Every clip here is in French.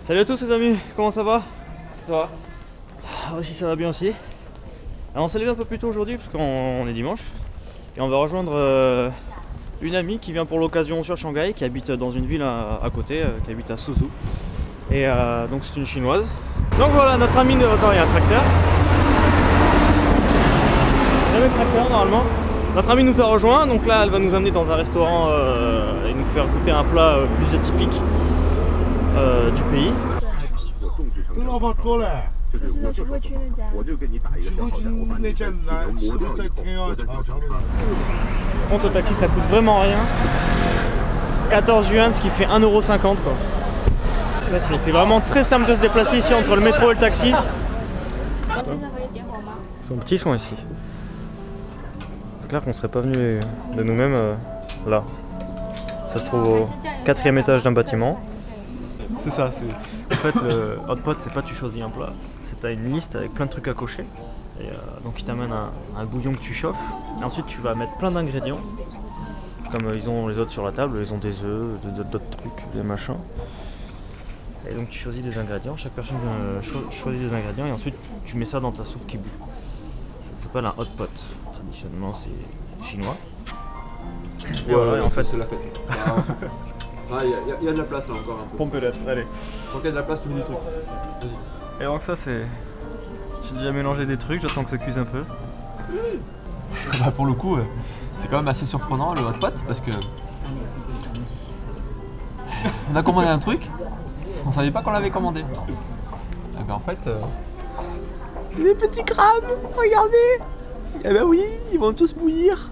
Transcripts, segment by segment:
Salut à tous les amis, comment ça va? Ça va? Ah, aussi ça va bien aussi. Alors on s'est levé un peu plus tôt aujourd'hui parce qu'on est dimanche. Et on va rejoindre une amie qui vient pour l'occasion sur Shanghai, qui habite dans une ville à côté, qui habite à Suzhou. Et donc c'est une chinoise. Donc voilà, notre amie, attends, il y a un tracteur. Il y a le tracteur normalement. Notre amie nous a rejoint, donc là elle va nous amener dans un restaurant et nous faire goûter un plat plus atypique du pays. Par contre au taxi ça coûte vraiment rien. 14 yuan, ce qui fait 1,50 € quoi. C'est vraiment très simple de se déplacer ici entre le métro et le taxi. Ils sont petits, ils sont ici. C'est clair qu'on serait pas venu de nous-mêmes là. Ça se trouve au 4e étage d'un bâtiment. C'est ça, c'est. En fait, le hot pot, c'est pas tu choisis un plat, c'est t'as une liste avec plein de trucs à cocher. Et donc ils t'amènent un bouillon que tu chauffes. Et ensuite tu vas mettre plein d'ingrédients. Comme ils ont les autres sur la table, ils ont des œufs, d'autres trucs, des machins. Et donc tu choisis des ingrédients, chaque personne choisit des ingrédients et ensuite tu mets ça dans ta soupe qui bout. Ça s'appelle un hot pot. Traditionnellement c'est chinois. Et voilà, et en fait c'est la fête. Ah, il y a de la place là encore un peu. Pompez-le, allez. Quand il y a de la place, tu mets des trucs. Et donc ça c'est... J'ai déjà mélangé des trucs, j'attends que ça cuise un peu. Bah pour le coup, c'est quand même assez surprenant le hot pot parce que... On a commandé un truc, on savait pas qu'on l'avait commandé. Et ben en fait... C'est des petits crabes, regardez. Eh ben oui, ils vont tous bouillir.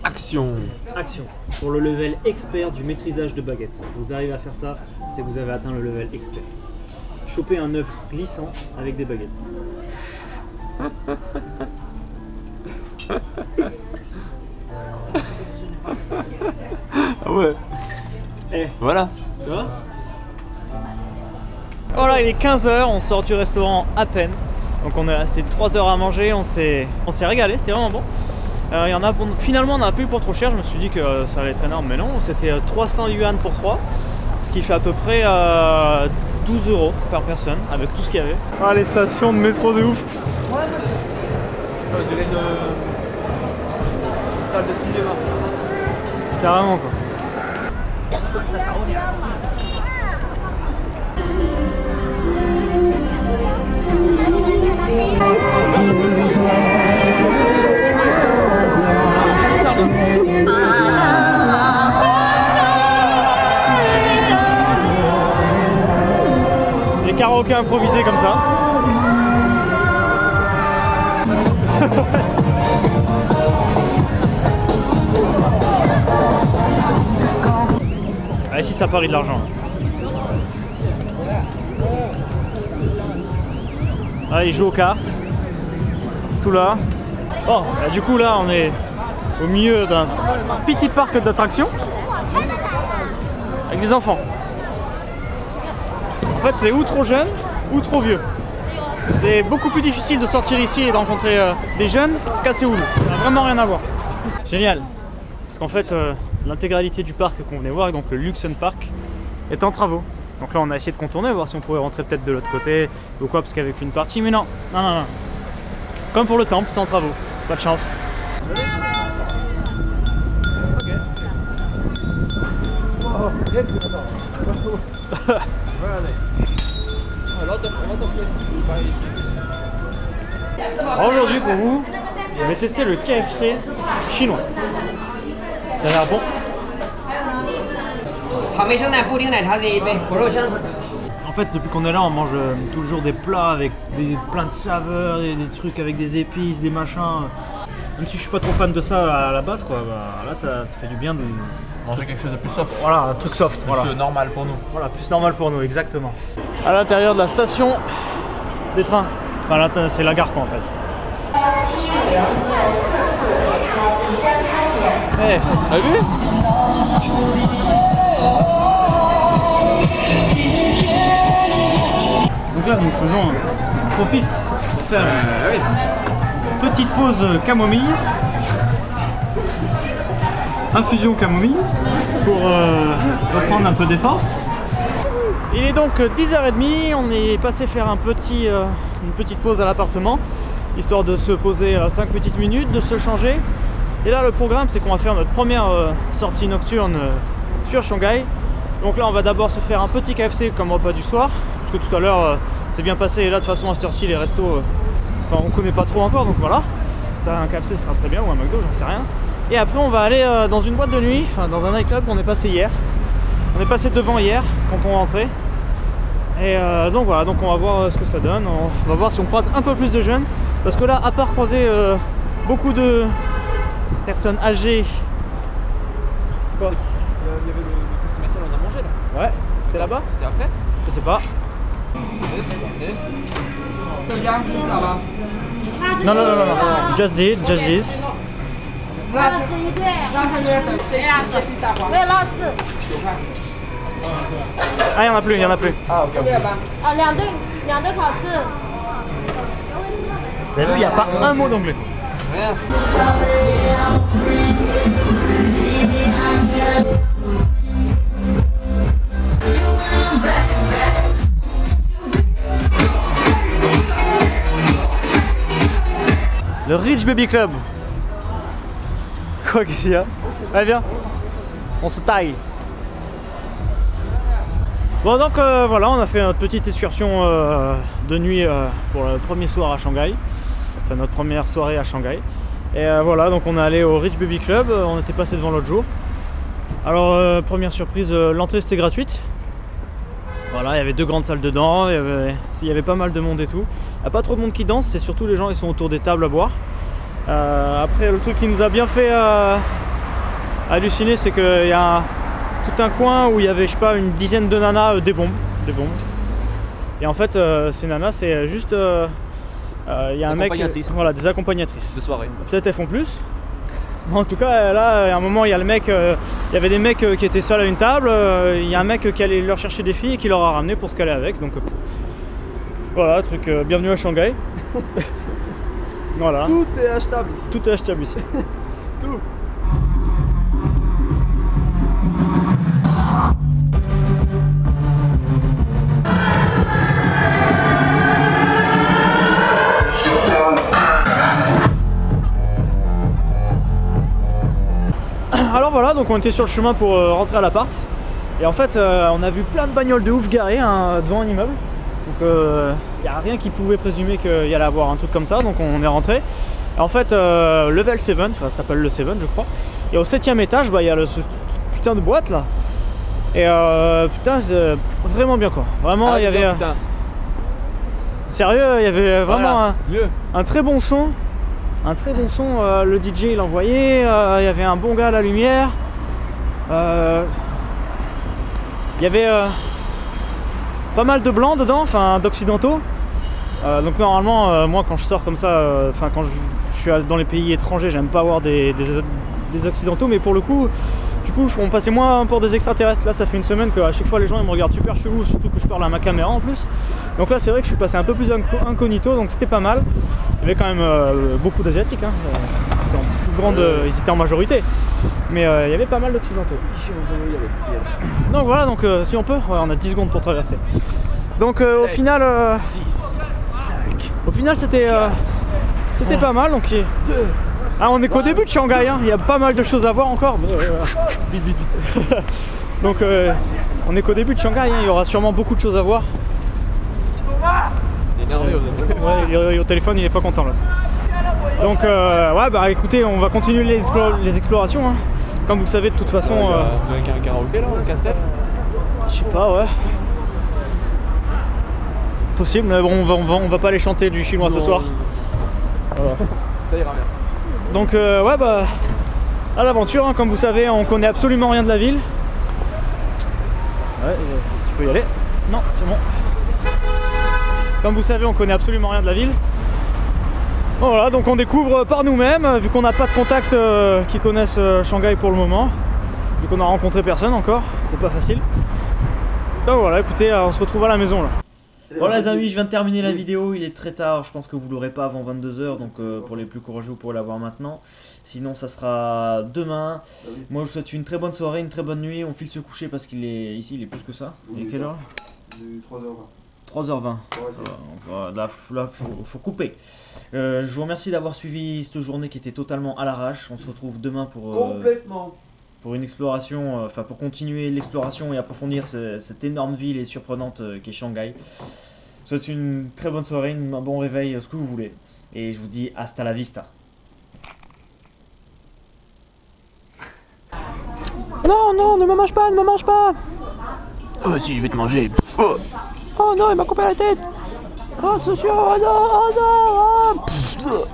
Action. Action. Pour le level expert du maîtrisage de baguette. Si vous arrivez à faire ça, c'est que vous avez atteint le level expert. Choper un œuf glissant avec des baguettes. Ah ouais. Eh, voilà. tu vois? Voilà, il est 15 h, on sort du restaurant à peine. Donc on est resté 3 heures à manger, on s'est régalé, c'était vraiment bon. Il y en a, finalement on a pas eu pour trop cher, je me suis dit que ça allait être énorme, mais non, c'était 300 yuan pour 3, ce qui fait à peu près 12 € par personne, avec tout ce qu'il y avait. Ah, les stations de métro de ouf. Ça dirait une salle de cinéma. Carrément quoi. Les karaokés improvisés comme ça. Ah, si ça parie de l'argent. Ah, ils jouent aux cartes. Tout là. Bon, bah, du coup là on est au milieu d'un petit parc d'attractions avec des enfants. En fait c'est ou trop jeune ou trop vieux. C'est beaucoup plus difficile de sortir ici et de rencontrer des jeunes qu'à Séoul. Ça n'a vraiment rien à voir. Génial. Parce qu'en fait l'intégralité du parc qu'on venait voir, donc le Luxon Park, est en travaux. Donc là on a essayé de contourner, voir si on pourrait rentrer peut-être de l'autre côté ou quoi, parce qu'avec une partie, mais non, non, non, non. C'est comme pour le temple, c'est en travaux. Pas de chance. Alors aujourd'hui pour vous, je vais tester le KFC chinois. Ça a l'air bon. En fait, depuis qu'on est là, on mange toujours des plats avec plein de saveurs, des trucs avec des épices, des machins. Même si je suis pas trop fan de ça à la base, quoi. Bah, là, ça fait du bien de Manger quelque chose de plus soft. Voilà, un truc soft. Plus Voilà. normal pour nous. Voilà, plus normal pour nous, exactement. À l'intérieur de la station des trains. Enfin, là, c'est la gare, quoi, en fait. Eh, t'as vu? Donc là, nous profite pour faire une petite pause camomille, infusion camomille, pour reprendre un peu des forces. Il est donc 10h30, on est passé faire une petite pause à l'appartement, histoire de se poser 5 petites minutes, de se changer. Et là le programme c'est qu'on va faire notre première sortie nocturne sur Shanghai. Donc là on va d'abord se faire un petit KFC comme repas du soir, parce que tout à l'heure c'est bien passé et là de toute façon à cette heure-ci les restos on connaît pas trop encore, donc voilà. Ça, un KFC sera très bien, ou un McDo, j'en sais rien. Et après on va aller dans une boîte de nuit, enfin dans un nightclub qu'on est passé hier. On est passé devant hier quand on rentrait. Et donc voilà, donc on va voir ce que ça donne. On va voir si on croise un peu plus de jeunes. Parce que là, à part croiser beaucoup de personnes âgées. Quoi? Il y avait le truc commercial, on a mangé là. Ouais, c'était là-bas? C'était après? Je sais pas. Non, non, non, non, non. Just this, just this. Ah, il y en a plus, il y en a plus. Ah, ok. Vous avez vu, il n'y a pas un mot d'anglais. Le Rich Baby Club. Quoi qu'est-ce qu'il y a? Allez viens, on se taille. Bon donc voilà, on a fait notre petite excursion de nuit pour le premier soir à Shanghai. Enfin notre première soirée à Shanghai. Et voilà, donc on est allé au Rich Baby Club, on était passé devant l'autre jour. Alors première surprise, l'entrée c'était gratuite. Voilà, il y avait 2 grandes salles dedans, il y avait pas mal de monde et tout. Il n'y a pas trop de monde qui danse, c'est surtout les gens ils sont autour des tables à boire. Après le truc qui nous a bien fait halluciner, c'est qu'il y a tout un coin où il y avait je sais pas une dizaine de nanas des bombes. Et en fait ces nanas c'est juste il y a un mec, voilà, des accompagnatrices De soirée. peut-être elles font plus. En tout cas là à un moment il y a le mec, il y avait des mecs qui étaient seuls à une table, il y a un mec qui allait leur chercher des filles et qui leur a ramené pour se caler avec, donc voilà, truc bienvenue à Shanghai. Voilà. Tout est achetable ici. Tout est achetable ici. Tout. Alors voilà, donc on était sur le chemin pour rentrer à l'appart. Et en fait on a vu plein de bagnoles de ouf garées devant un immeuble. Donc il n'y a rien qui pouvait présumer qu'il y allait avoir un truc comme ça, donc on est rentré. Et en fait level 7, enfin ça s'appelle le 7 je crois. Et au 7ème étage il y a ce putain de boîte là. Et putain c'est vraiment bien quoi. Vraiment il y avait... Sérieux, il y avait vraiment voilà, un très bon son. Un très bon son, le DJ il envoyait, il y avait un bon gars à la lumière. Il y avait pas mal de blancs dedans, enfin d'occidentaux. Donc normalement, moi quand je sors comme ça, enfin quand je suis dans les pays étrangers, j'aime pas avoir des occidentaux, mais pour le coup, du coup, on passait moins pour des extraterrestres. Là, ça fait une semaine qu'à chaque fois les gens ils me regardent super chelou, surtout que je parle à ma caméra en plus. Donc là, c'est vrai que je suis passé un peu plus incognito, donc c'était pas mal. Il y avait quand même beaucoup d'asiatiques, hein. C'était en plus grande, ils étaient en majorité, mais il y avait pas mal d'occidentaux. Donc voilà, donc si on peut, ouais, on a 10 secondes pour traverser. Donc au final, 6, 5. Au final, c'était pas mal. Donc ah, on est qu'au début de Shanghai, hein. Il y a pas mal de choses à voir encore. Vite, vite, vite. Donc on est qu'au début de Shanghai, hein. Il y aura sûrement beaucoup de choses à voir. Il est énervé Ouais, au téléphone il est pas content là. Donc ouais bah écoutez, on va continuer les explorations, hein. Comme vous savez de toute façon. Vous avez un karaoké là, le 4F? Je sais pas, ouais. Possible, mais bon on va pas aller chanter du chinois ce soir. Voilà. Ça ira, merci. Donc ouais bah à l'aventure, hein. Comme vous savez on connaît absolument rien de la ville. Ouais, tu peux y aller. Non, c'est bon. Comme vous savez on connaît absolument rien de la ville. Voilà, donc on découvre par nous-mêmes, vu qu'on n'a pas de contacts qui connaissent Shanghai pour le moment. Vu qu'on a rencontré personne encore, c'est pas facile. Donc voilà, écoutez, on se retrouve à la maison là. Voilà les amis, je viens de terminer la vidéo, il est très tard, je pense que vous l'aurez pas avant 22 h, donc pour les plus courageux vous pourrez la voir maintenant. Sinon ça sera demain. Moi je vous souhaite une très bonne soirée, une très bonne nuit, on file se coucher parce qu'il est ici, il est plus que ça. Il est quelle heure? 3h20. 3h20. Là, faut couper. Je vous remercie d'avoir suivi cette journée qui était totalement à l'arrache. On se retrouve demain pour une exploration, enfin pour continuer l'exploration et approfondir cette énorme ville et surprenante qui est Shanghai. Je vous souhaite une très bonne soirée, un bon réveil, ce que vous voulez. Et je vous dis hasta la vista. Non, non, ne me mange pas, ne me mange pas. Oh si, je vais te manger. Oh non, il m'a coupé la tête. Oh, attention, oh non, oh non.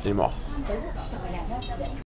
Il est mort.